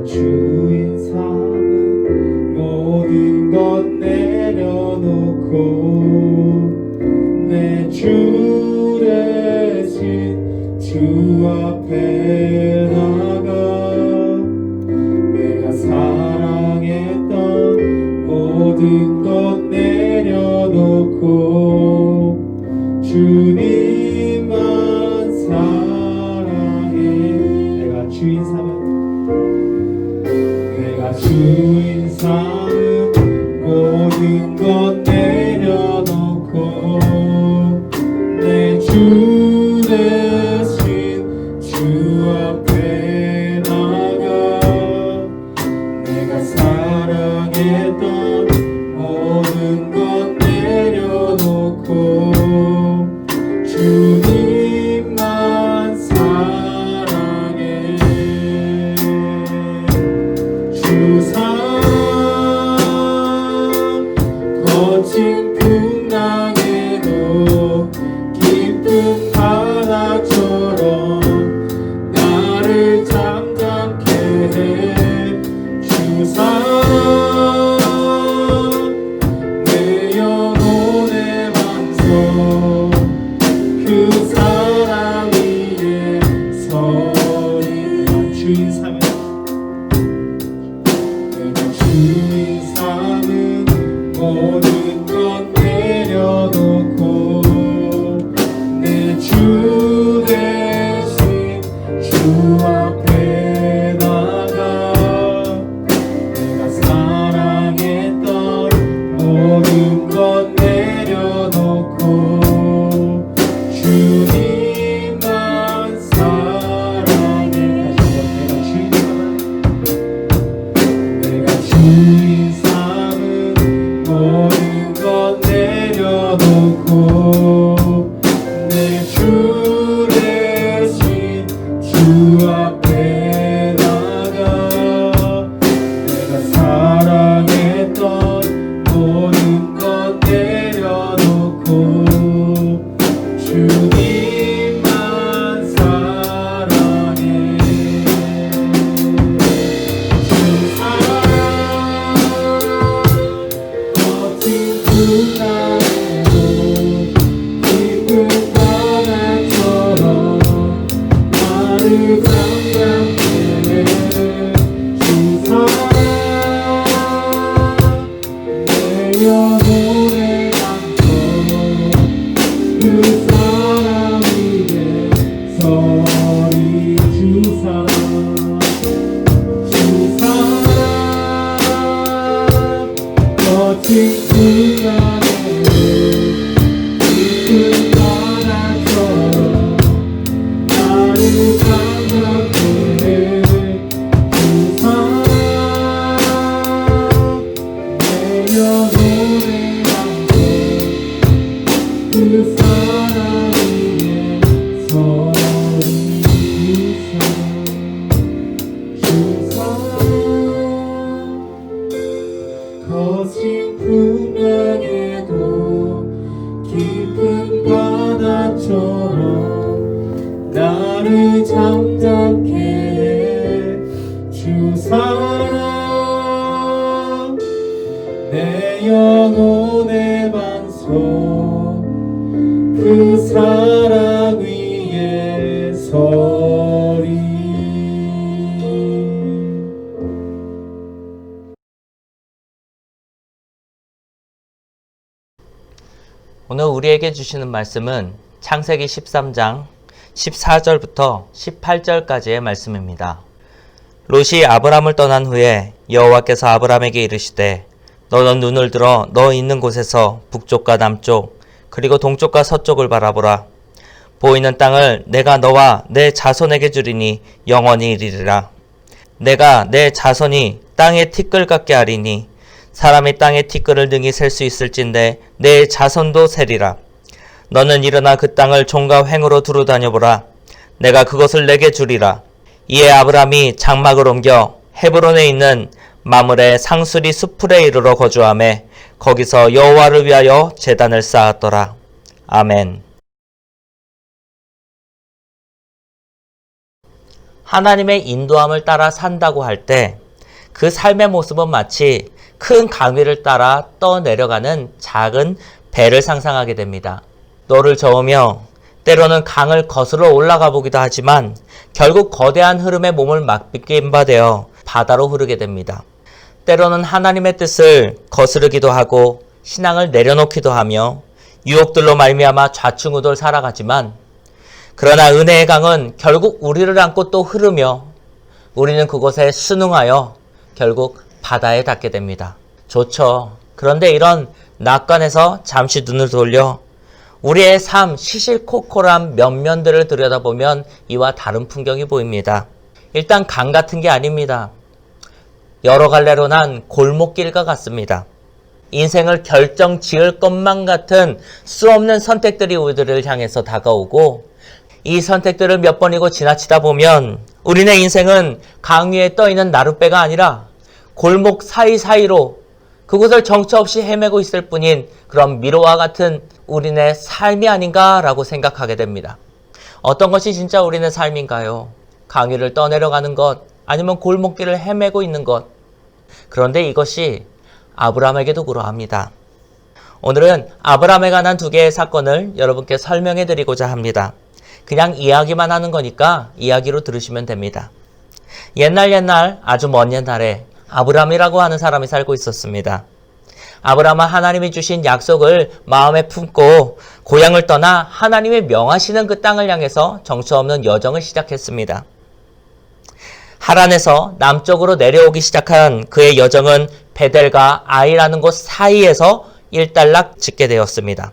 주인 삼은 모든 것 내려놓고 내 주 대신 주 앞에 나가 내가 사랑했던 모든 것 내려놓고 주님만 사랑해. 내가 주인 삼은 주인 삼은 모든 것 내려놓고 내 주 대신 주 앞에 나가 내가 사랑했던 모든 것 내려놓고 주님만 사랑해. 거친 풍랑에도 깊은 바다처럼 나를 잠잠케 해. 주 사랑 내 영혼의 반석 그 사랑 위에 서리. 주인 삼은 주인 삼은 모든 것 내려놓고 내 주 대신 주 앞에 나가 내가 사랑했던 모든 것 내려놓고 주님만 사랑해. 내가 주인 삼은 모든 것 내려놓고 내 주 대신 주 앞에 나가 내가 사랑했던 모든 것 내려놓고 주님만 사랑해. 주 사랑 거친 풍랑에도 깊은 바다처럼 나를 잠잠케 해. 주 사랑 내 영혼의 반석 그 사랑 위에 서리. 주 사랑 거친 풍랑에도 깊은 바다처럼 나를 잠잠케 해. 주 사랑 내 영혼의 반석 그 사랑 위에 서리. 주 사랑 거친 풍랑에도 깊은 바다처럼 나를 잠잠케 해. 주 사랑 내 영혼의 반석 그 사랑 위에 서리. 오늘 우리에게 주시는 말씀은 창세기 13장 14절부터 18절까지의 말씀입니다. 롯이 아브람을 떠난 후에 여호와께서 아브람에게 이르시되 너는 눈을 들어 너 있는 곳에서 북쪽과 남쪽 그리고 동쪽과 서쪽을 바라보라. 보이는 땅을 내가 너와 내 자손에게 주리니 영원히 이르리라. 내가 내 자손이 땅의 티끌 같게 하리니 사람이 땅의 티끌을 능히 셀 수 있을진데 내 자손도 세리라. 너는 일어나 그 땅을 종과 횡으로 두루 다녀보라. 내가 그것을 내게 주리라. 이에 아브람이 장막을 옮겨 헤브론에 있는 마므레 상수리 수풀에 이르러 거주하며 거기서 여호와를 위하여 제단을 쌓았더라. 아멘. 하나님의 인도함을 따라 산다고 할 때 그 삶의 모습은 마치 큰 강위를 따라 떠내려가는 작은 배를 상상하게 됩니다. 노를 저으며 때로는 강을 거슬러 올라가 보기도 하지만 결국 거대한 흐름에 몸을 맡긴 바 되어 바다로 흐르게 됩니다. 때로는 하나님의 뜻을 거스르기도 하고 신앙을 내려놓기도 하며 유혹들로 말미암아 좌충우돌 살아가지만 그러나 은혜의 강은 결국 우리를 안고 또 흐르며 우리는 그곳에 순응하여 결국 바다에 닿게 됩니다. 좋죠. 그런데 이런 낙관에서 잠시 눈을 돌려 우리의 삶 시실코콜한 면면들을 들여다보면 이와 다른 풍경이 보입니다. 일단 강 같은 게 아닙니다. 여러 갈래로 난 골목길과 같습니다. 인생을 결정 지을 것만 같은 수없는 선택들이 우리들을 향해서 다가오고 이 선택들을 몇 번이고 지나치다 보면 우리네 인생은 강 위에 떠있는 나룻배가 아니라 골목 사이사이로 그곳을 정처 없이 헤매고 있을 뿐인 그런 미로와 같은 우리네 삶이 아닌가라고 생각하게 됩니다. 어떤 것이 진짜 우리네 삶인가요? 강 위를 떠내려가는 것, 아니면 골목길을 헤매고 있는 것. 그런데 이것이 아브라함에게도 그러합니다. 오늘은 아브라함에 관한 두 개의 사건을 여러분께 설명해 드리고자 합니다. 그냥 이야기만 하는 거니까 이야기로 들으시면 됩니다. 옛날 아주 먼 옛날에 아브라함이라고 하는 사람이 살고 있었습니다. 아브라함은 하나님이 주신 약속을 마음에 품고 고향을 떠나 하나님이 명하시는 그 땅을 향해서 정처 없는 여정을 시작했습니다. 하란에서 남쪽으로 내려오기 시작한 그의 여정은 베델과 아이라는 곳 사이에서 일단락 짓게 되었습니다.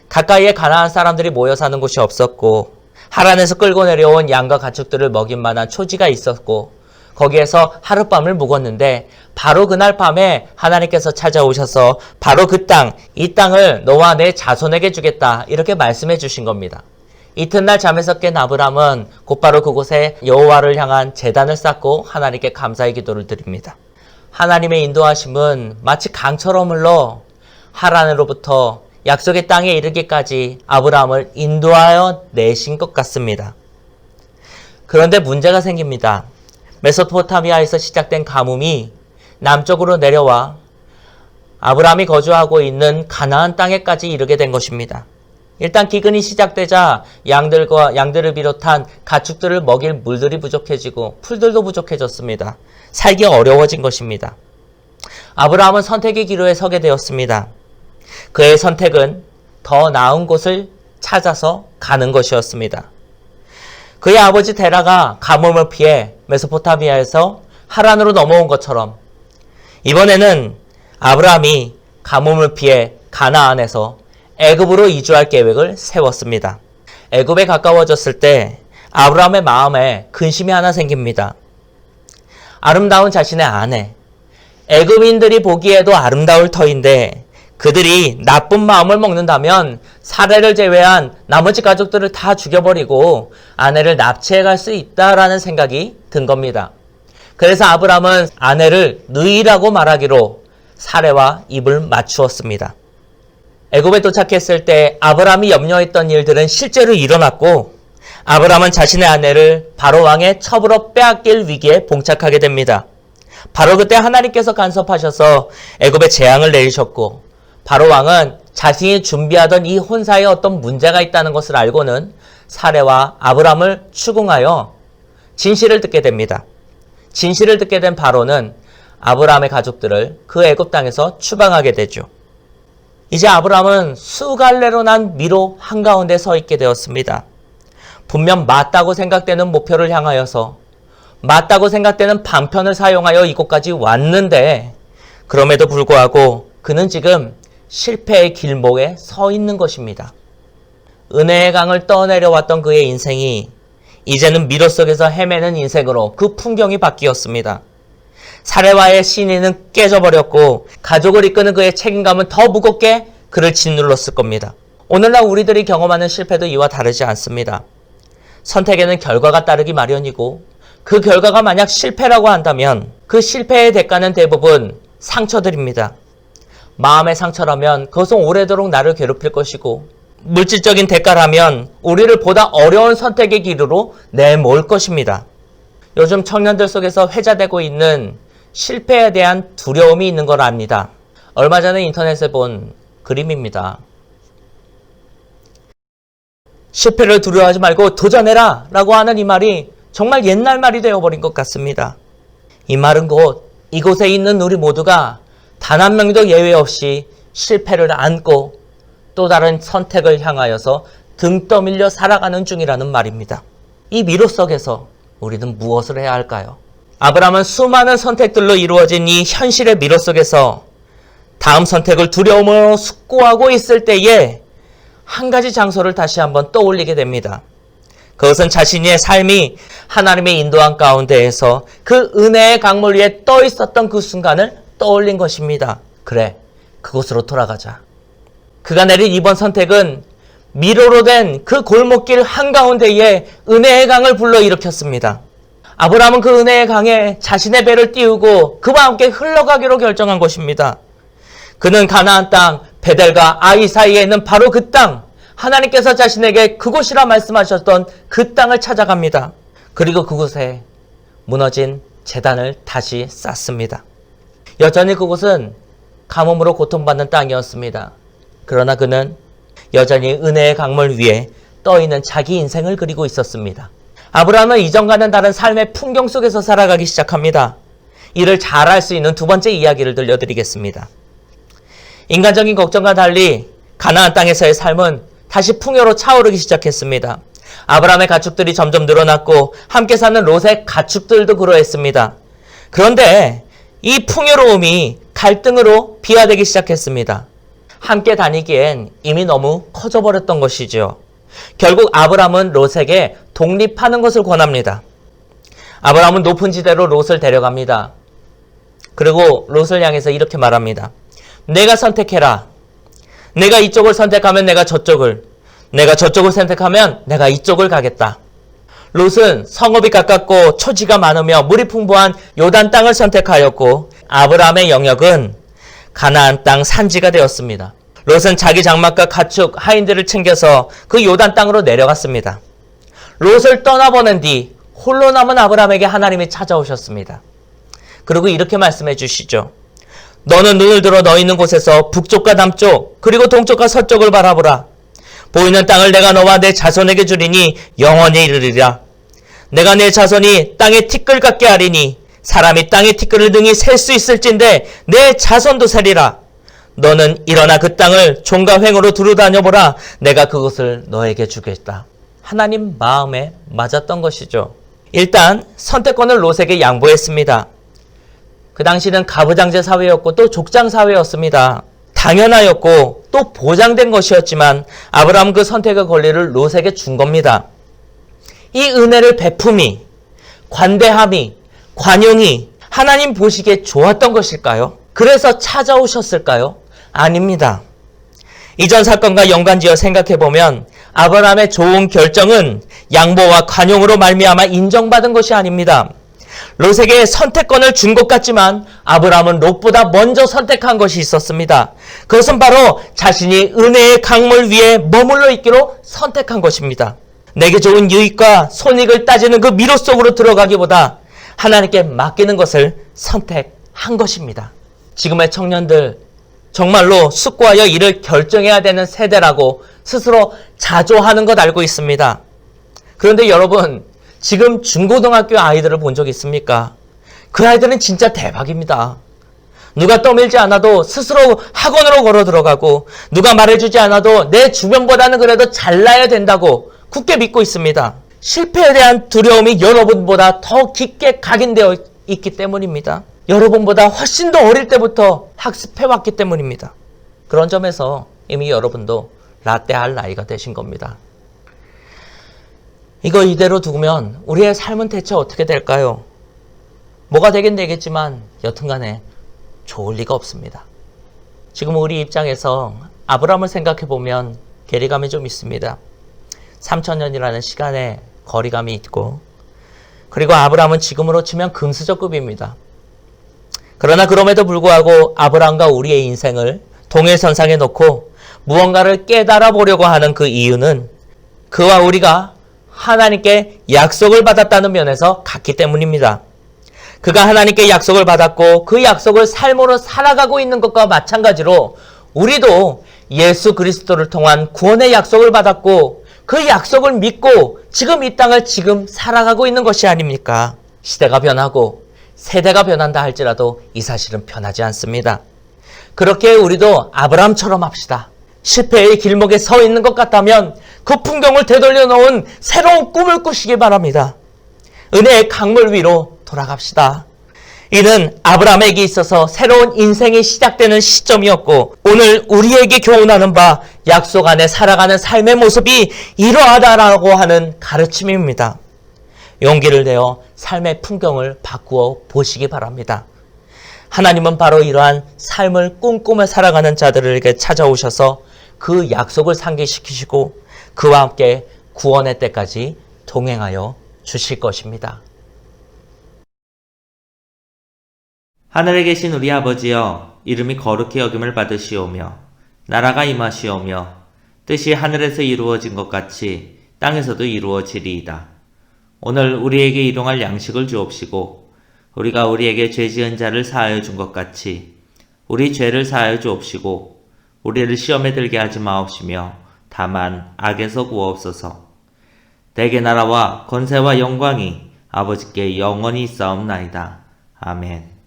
가까이에 가나안 사람들이 모여 사는 곳이 없었고 하란에서 끌고 내려온 양과 가축들을 먹일 만한 초지가 있었고 거기에서 하룻밤을 묵었는데 바로 그날 밤에 하나님께서 찾아오셔서 바로 그 땅, 이 땅을 너와 내 자손에게 주겠다 이렇게 말씀해 주신 겁니다. 이튿날 잠에서 깬 아브라함은 곧바로 그곳에 여호와를 향한 제단을 쌓고 하나님께 감사의 기도를 드립니다. 하나님의 인도하심은 마치 강처럼 흘러 하란으로부터 약속의 땅에 이르기까지 아브라함을 인도하여 내신 것 같습니다. 그런데 문제가 생깁니다. 메소포타미아에서 시작된 가뭄이 남쪽으로 내려와 아브라함이 거주하고 있는 가나안 땅에까지 이르게 된 것입니다. 일단 기근이 시작되자 양들을 비롯한 가축들을 먹일 물들이 부족해지고 풀들도 부족해졌습니다. 살기 어려워진 것입니다. 아브라함은 선택의 기로에 서게 되었습니다. 그의 선택은 더 나은 곳을 찾아서 가는 것이었습니다. 그의 아버지 데라가 가뭄을 피해 메소포타미아에서 하란으로 넘어온 것처럼 이번에는 아브라함이 가뭄을 피해 가나안에서 애굽으로 이주할 계획을 세웠습니다. 애굽에 가까워졌을 때 아브라함의 마음에 근심이 하나 생깁니다. 아름다운 자신의 아내, 애굽인들이 보기에도 아름다울 터인데 그들이 나쁜 마음을 먹는다면 사례를 제외한 나머지 가족들을 다 죽여버리고 아내를 납치해 갈 수 있다라는 생각이 든 겁니다. 그래서 아브라함은 아내를 느이라고 말하기로 사례와 입을 맞추었습니다. 애굽에 도착했을 때 아브라함이 염려했던 일들은 실제로 일어났고 아브라함은 자신의 아내를 바로 왕의 첩으로 빼앗길 위기에 봉착하게 됩니다. 바로 그때 하나님께서 간섭하셔서 애굽에 재앙을 내리셨고 바로 왕은 자신이 준비하던 이 혼사에 어떤 문제가 있다는 것을 알고는 사례와 아브라함을 추궁하여 진실을 듣게 됩니다. 진실을 듣게 된 바로는 아브라함의 가족들을 그 애굽 땅에서 추방하게 되죠. 이제 아브라함은 수갈래로 난 미로 한가운데 서 있게 되었습니다. 분명 맞다고 생각되는 목표를 향하여서 맞다고 생각되는 방편을 사용하여 이곳까지 왔는데 그럼에도 불구하고 그는 지금 실패의 길목에 서 있는 것입니다. 은혜의 강을 떠내려왔던 그의 인생이 이제는 미로 속에서 헤매는 인생으로 그 풍경이 바뀌었습니다. 사례와의 신의는 깨져버렸고 가족을 이끄는 그의 책임감은 더 무겁게 그를 짓눌렀을 겁니다. 오늘날 우리들이 경험하는 실패도 이와 다르지 않습니다. 선택에는 결과가 따르기 마련이고 그 결과가 만약 실패라고 한다면 그 실패의 대가는 대부분 상처들입니다. 마음의 상처라면 그것은 오래도록 나를 괴롭힐 것이고, 물질적인 대가라면 우리를 보다 어려운 선택의 길으로 내몰 것입니다. 요즘 청년들 속에서 회자되고 있는 실패에 대한 두려움이 있는 걸 압니다. 얼마 전에 인터넷에 본 그림입니다. 실패를 두려워하지 말고 도전해라 라고 하는 이 말이 정말 옛날 말이 되어버린 것 같습니다. 이 말은 곧 이곳에 있는 우리 모두가 단 한 명도 예외 없이 실패를 안고 또 다른 선택을 향하여서 등 떠밀려 살아가는 중이라는 말입니다. 이 미로 속에서 우리는 무엇을 해야 할까요? 아브라함은 수많은 선택들로 이루어진 이 현실의 미로 속에서 다음 선택을 두려움으로 숙고하고 있을 때에 한 가지 장소를 다시 한번 떠올리게 됩니다. 그것은 자신의 삶이 하나님의 인도한 가운데에서 그 은혜의 강물 위에 떠 있었던 그 순간을 떠올린 것입니다. 그래, 그곳으로 돌아가자. 그가 내린 이번 선택은 미로로 된 그 골목길 한가운데에 은혜의 강을 불러일으켰습니다. 아브라함은 그 은혜의 강에 자신의 배를 띄우고 그와 함께 흘러가기로 결정한 것입니다. 그는 가나안 땅 베델과 아이 사이에 있는 바로 그 땅, 하나님께서 자신에게 그곳이라 말씀하셨던 그 땅을 찾아갑니다. 그리고 그곳에 무너진 제단을 다시 쌓습니다. 여전히 그곳은 가뭄으로 고통받는 땅이었습니다. 그러나 그는 여전히 은혜의 강물 위에 떠있는 자기 인생을 그리고 있었습니다. 아브라함은 이전과는 다른 삶의 풍경 속에서 살아가기 시작합니다. 이를 잘 알 수 있는 두 번째 이야기를 들려드리겠습니다. 인간적인 걱정과 달리 가나안 땅에서의 삶은 다시 풍요로 차오르기 시작했습니다. 아브라함의 가축들이 점점 늘어났고 함께 사는 롯의 가축들도 그러했습니다. 그런데 이 풍요로움이 갈등으로 비화되기 시작했습니다. 함께 다니기엔 이미 너무 커져버렸던 것이죠. 결국 아브라함은 롯에게 독립하는 것을 권합니다. 아브라함은 높은 지대로 롯을 데려갑니다. 그리고 롯을 향해서 이렇게 말합니다. 내가 선택해라. 내가 이쪽을 선택하면 내가 저쪽을, 내가 저쪽을 선택하면 내가 이쪽을 가겠다. 롯은 성읍이 가깝고 초지가 많으며 물이 풍부한 요단 땅을 선택하였고, 아브라함의 영역은 가나안 땅 산지가 되었습니다. 롯은 자기 장막과 가축, 하인들을 챙겨서 그 요단 땅으로 내려갔습니다. 롯을 떠나보낸 뒤 홀로 남은 아브라함에게 하나님이 찾아오셨습니다. 그리고 이렇게 말씀해 주시죠. 너는 눈을 들어 너 있는 곳에서 북쪽과 남쪽 그리고 동쪽과 서쪽을 바라보라. 보이는 땅을 내가 너와 내 자손에게 주리니 영원히 이르리라. 내가 내 자손이 땅의 티끌 같게 하리니 사람이 땅의 티끌을 능히 셀 수 있을진데 내 자손도 세리라. 너는 일어나 그 땅을 종과 횡으로 두루 다녀보라. 내가 그것을 너에게 주겠다. 하나님 마음에 맞았던 것이죠. 일단 선택권을 롯에게 양보했습니다. 그 당시는 가부장제 사회였고 또 족장 사회였습니다. 당연하였고 또 보장된 것이었지만 아브라함은 그 선택의 권리를 롯에게 준 겁니다. 이 은혜를 베품이, 관대함이, 관용이 하나님 보시기에 좋았던 것일까요? 그래서 찾아오셨을까요? 아닙니다. 이전 사건과 연관지어 생각해보면 아브라함의 좋은 결정은 양보와 관용으로 말미암아 인정받은 것이 아닙니다. 롯에게 선택권을 준 것 같지만 아브라함은 롯보다 먼저 선택한 것이 있었습니다. 그것은 바로 자신이 은혜의 강물 위에 머물러 있기로 선택한 것입니다. 내게 좋은 유익과 손익을 따지는 그 미로 속으로 들어가기보다 하나님께 맡기는 것을 선택한 것입니다. 지금의 청년들 정말로 숙고하여 이를 결정해야 되는 세대라고 스스로 자조하는 것 알고 있습니다. 그런데 여러분, 지금 중고등학교 아이들을 본 적 있습니까? 그 아이들은 진짜 대박입니다. 누가 떠밀지 않아도 스스로 학원으로 걸어 들어가고 누가 말해주지 않아도 내 주변보다는 그래도 잘나야 된다고 굳게 믿고 있습니다. 실패에 대한 두려움이 여러분보다 더 깊게 각인되어 있기 때문입니다. 여러분보다 훨씬 더 어릴 때부터 학습해왔기 때문입니다. 그런 점에서 이미 여러분도 라떼할 나이가 되신 겁니다. 이거 이대로 두면 우리의 삶은 대체 어떻게 될까요? 뭐가 되긴 되겠지만 여튼간에 좋을 리가 없습니다. 지금 우리 입장에서 아브라함을 생각해보면 괴리감이 좀 있습니다. 3000년이라는 시간에 거리감이 있고 그리고 아브라함은 지금으로 치면 금수저급입니다. 그러나 그럼에도 불구하고 아브라함과 우리의 인생을 동일선상에 놓고 무언가를 깨달아 보려고 하는 그 이유는 그와 우리가 하나님께 약속을 받았다는 면에서 같기 때문입니다. 그가 하나님께 약속을 받았고 그 약속을 삶으로 살아가고 있는 것과 마찬가지로 우리도 예수 그리스도를 통한 구원의 약속을 받았고 그 약속을 믿고 지금 이 땅을 지금 살아가고 있는 것이 아닙니까? 시대가 변하고 세대가 변한다 할지라도 이 사실은 변하지 않습니다. 그렇게 우리도 아브라함처럼 합시다. 실패의 길목에 서 있는 것 같다면 그 풍경을 되돌려 놓은 새로운 꿈을 꾸시기 바랍니다. 은혜의 강물 위로 돌아갑시다. 이는 아브라함에게 있어서 새로운 인생이 시작되는 시점이었고 오늘 우리에게 교훈하는 바 약속 안에 살아가는 삶의 모습이 이러하다라고 하는 가르침입니다. 용기를 내어 삶의 풍경을 바꾸어 보시기 바랍니다. 하나님은 바로 이러한 삶을 꿈꾸며 살아가는 자들에게 찾아오셔서 그 약속을 상기시키시고 그와 함께 구원의 때까지 동행하여 주실 것입니다. 하늘에 계신 우리 아버지여, 이름이 거룩히 여김을 받으시오며 나라가 임하시오며 뜻이 하늘에서 이루어진 것 같이 땅에서도 이루어지리이다. 오늘 우리에게 일용할 양식을 주옵시고 우리가 우리에게 죄 지은 자를 사하여 준 것 같이 우리 죄를 사하여 주옵시고 우리를 시험에 들게 하지 마옵시며 다만 악에서 구하옵소서. 대개 나라와 권세와 영광이 아버지께 영원히 있사옵나이다. 아멘.